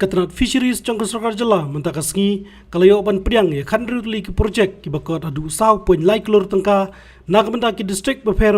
Katrat fisheries trong Sarkar Jala mentaka sengi kalayo ban priang ya kan rutli ki project ki bakot adu saw point like lor tangka nak benda ki district befer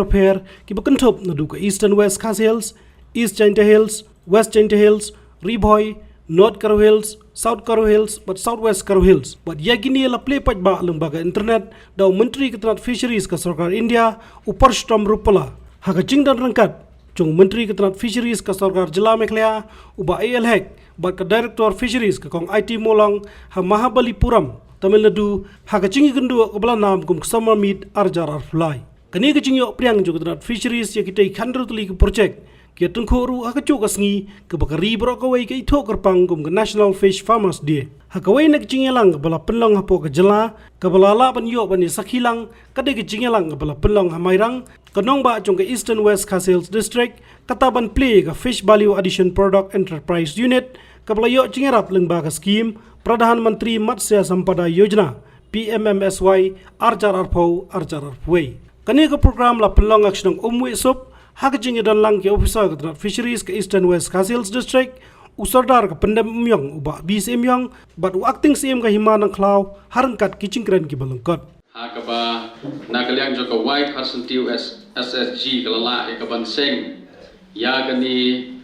ki bakentop nadu ka Eastern West Khas Hills, East Jaintia Hills, West Jaintia Hills, Riboy, North Karo Hills, South Karo Hills, but Southwest Karo Hills. But yagini la play paj ba lembaga internet daw menteri katrat fisheries ka Sarkar India upar stom rupala haga jingdan rangkat Jong Menteri Ketenaga Fisheries ke Sarkar Jala Meghalaya uba AL Hek bat ke Director Fisheries ke Kong IT Molong ha Mahabalipuram Tamil Nadu ha ke cingi gendu ke belanam kum kesama mid arjar arflai. Kani ke cingi priang jo Ketenaga Fisheries ya kita ikan rutli ke projek ke tengkoru ha ke cuk sengi ke bakari bro ke wei ke itu kerpang kum ke National Fish Farmers Day. Ha ke wei nak cingi lang ke bala penlong ha po ke Jala ke bala la ban yo ban sakilang kade ke cingi lang ke bala penlong ha Mairang Kanong ba jong ke Eastern West Khas Hills District kataban play ke Fish Value Addition Product Enterprise Unit kablayo cingerap lengba ke skim Pradhan Menteri Matsya Sampada Yojana PMMSY arjar arpway. Kani ke program la pelong action umwe sop hak jingi dan lang ke officer ke Fisheries ke Eastern West Khas Hills District usardar ke pendem myong uba bis myong bat acting CM ke himanang klau harangkat kicingkren ki balengkot. Hakaba nakaliang joka white harsentiu SSG kalala ikaban seng ya gani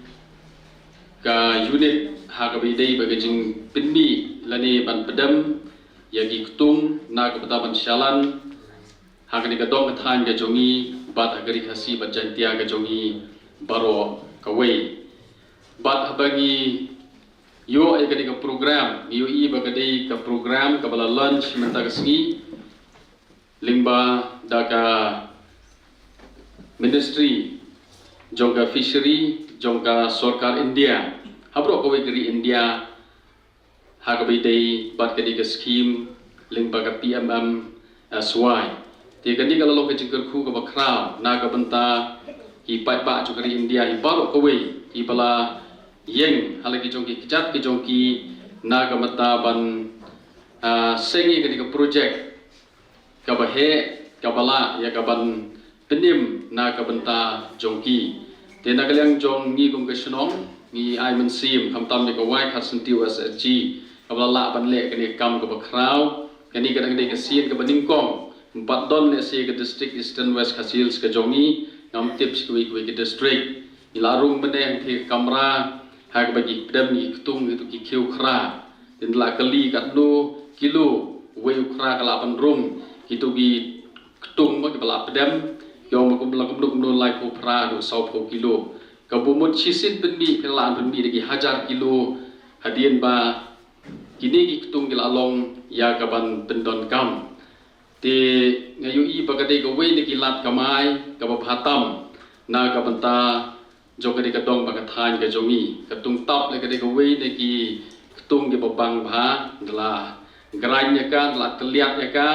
ka unit hakabi dei bagajing pinmi lani ban pedam yagi kutum na kapataban syalan hakani ka dong kathan ka jongi bat hagari khasi bat jantia ka jongi baro kawei bat habagi yo egani ka program yo I bagadei ka program kabala lunch mentagasi Limba daka ministry jongka fishery jongka Sarkar India habro kowe geri India hakabi dei bat kadi ke scheme limba ka PMM SY ti kadi kalau lo ke jengker khu ka bakra na ka benta hi pai ba jo geri India hi baro kowe hi bala yeng halagi jongki kijat ki jongki na ka mata ban sengi kadi ke project kabahe kabala ya kaban penim na kabenta jongki tena kaliang jong ni kum kesenong ni ai men sim kamtam ni kawai khasentiu SSG kabala la ban le kani kam ko bakrau kani kadang dei kesien ka baningkong empat don le se ke district Eastern West Khas Hills ke jongi ngam tips ke ke district ilarung meneh ke kamera ha ke bagi pedam ni ketung itu ki kiu kra den la kali kat no kilo we kra kala ban rum itu gi ketung bagi bala pedam yang makum lakum duk lai ko pra do 100 kilo kabumut sisin penmi pelan penmi lagi hajar kilo hadian ba kini gi ketung gila long ya kaban pendon kam te ngayu I bagade go we ni kilat kamai kabab hatam na kabanta jogade kadong bagathan ga jongi ketung tap le gade go we ni ki ketung gi babang bha dala granya ka dala keliat ya ka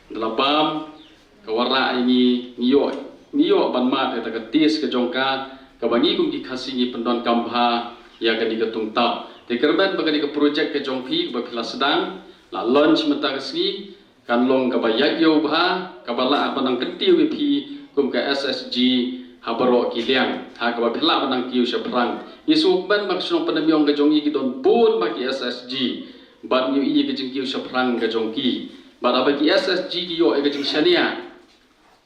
Dalabam kawara ini niyo ban mat eta katis ke jongka kabangi kum ki khasingi pendon kambha ya ka di ketung tap te kerban bagani ke project ke jongpi ba phila sedang la launch menta kasni kan long ka bayak yo bha kabala apanang ketiu pi kum ke SSG habaro kiliang ha ka ba phila panang kiu seprang isu ban maksud penamyong ke jongi ki don pun bagi SSG ban yu I ke jingkiu seprang ke jongki Bada bagi SSG ki yo ega jing shania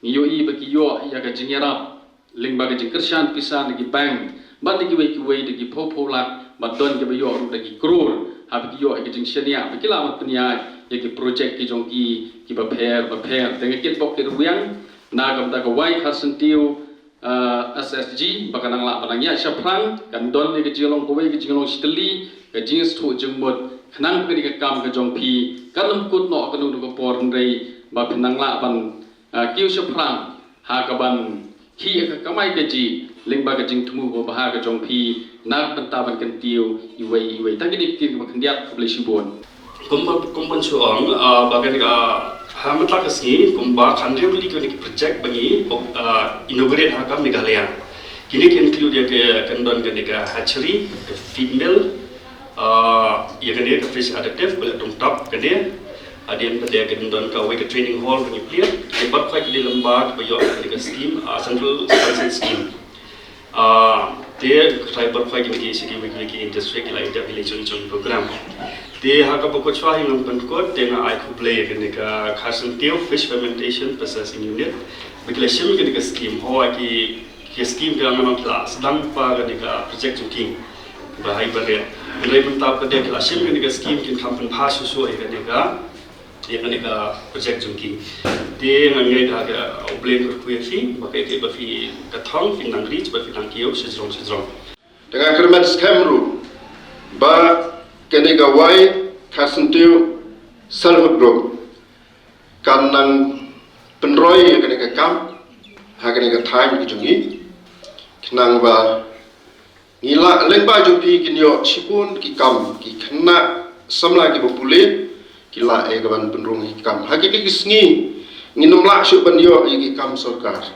yo I bagi yo ya ga jing yarap ling baga jing kershan pisan gi bang bad gi wei gi popolak badon gi yo ru gi krul ha bagi yo ega jing shania bagi la mat pnia ya gi project ki jong ki ba pher teng kit bok ki ruang na gam da ga wai khasentiu SSG bakanang la panangnya syapran kan don ni gi jilong ko wei gi jilong steli ga jing stu jengmut khnang kadi ka kam ka jongpi kanam kut no kanu ko por rei ba pinang la ban kiu syapran ha ka ban khi ka kamai ka ji lingba ka jing thumu ko ba ka jongpi na banta ban kan tiu iwei ta gini ki ba khandiat kable sibon kumban suang bagan ka hamatla ka sni kumba khandre beli ko ni project bagi inaugurate ha ka Meghalaya kini kan include ya ke kandon ka hatchery feed mill ia kena ke fish additive boleh top kena adian pada kedon ka we ke training hall bagi player lepas kai ke lembag bayo ke scheme central scheme Dia driver fai gini segi wiki industri kila ida village program. Dia haka pokok cua yang penkot dengan aku play gini ka Carson Teo Fish Fermentation Processing Unit. Bikila sim gini ka scheme, hoa ki scheme kila ngamang kelas, sedang pa gini ka project joking. Bahai berat. Mulai mentap ke dia kila sim gini ka scheme kin kampen pas susu gini ka. Dia gini ka project joking. Dia ngai dah ke oblen berkuasi, maka dia berfi katong fin nang reach berfi nang kiau sejrong. Dengan kermat skamru, ba kini gawai kasentiu self group, kan nang penroy kini ke kam, kini ke time kijungi, kenang ba ngila lengba jupi kini yo cipun ki kam ki kena samla ki bopule kila gaban penrung ki kam, ki sengi nginum lak syuk ban yo ki kam sarkar,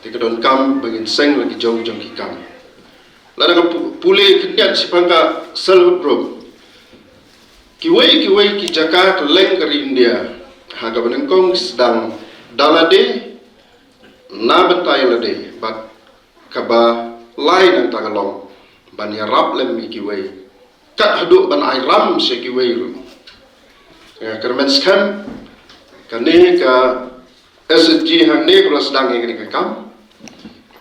tikadon kam bagin seng lagi jong ki kam. Lalu pulih kendian sipangka self group. Kiwai ki Jakarta leng ke India. Haga benengkong sedang dalade na bentai lade bat kaba lain ang tagalong ban yarap lem kiwai. Kat haduk ban airam se kiwai ru. Kermen skam kane ka SSG hang ne kalau sedang ngene ka kam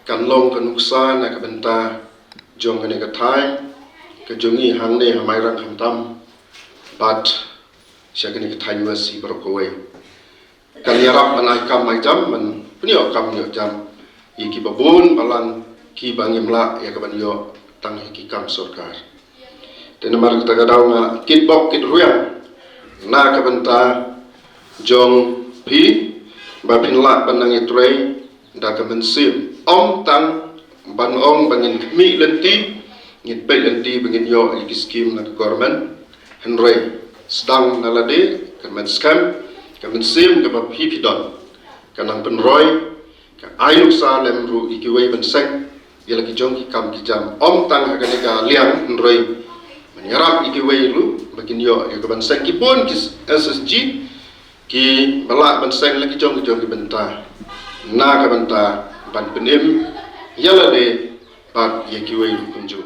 kan long kanuksa na kabenta jong kene ka time ke jongi hang ne hamai rang ham tam but sia kene ka time wasi berkowai kan yarap manai kam mai jam man punyo kam nyo jam iki babun balan ki bangimla ya ka ban yo tang ki kam sarkar tenemar kita gadau nga kitbok kit ruyang na ka benta jong pi babin la banang itrei da ka mensim om tang ban ong bangin mi lenti ngit pe lenti bangin yo iki scheme na government henry sedang nalade kan scam kan sim ka pipi don kanang penroy ka ainuk sa lem ru iki wei ban sek ya lagi jong ki kam ki jam om tang ha ka liang henry menyerap iki wei lu bangin yo ya ka ban sek ki pun ki SSG ki balak ban sek lagi jong ki benta na ka benta ban penim yala de bat ye kiwei kunju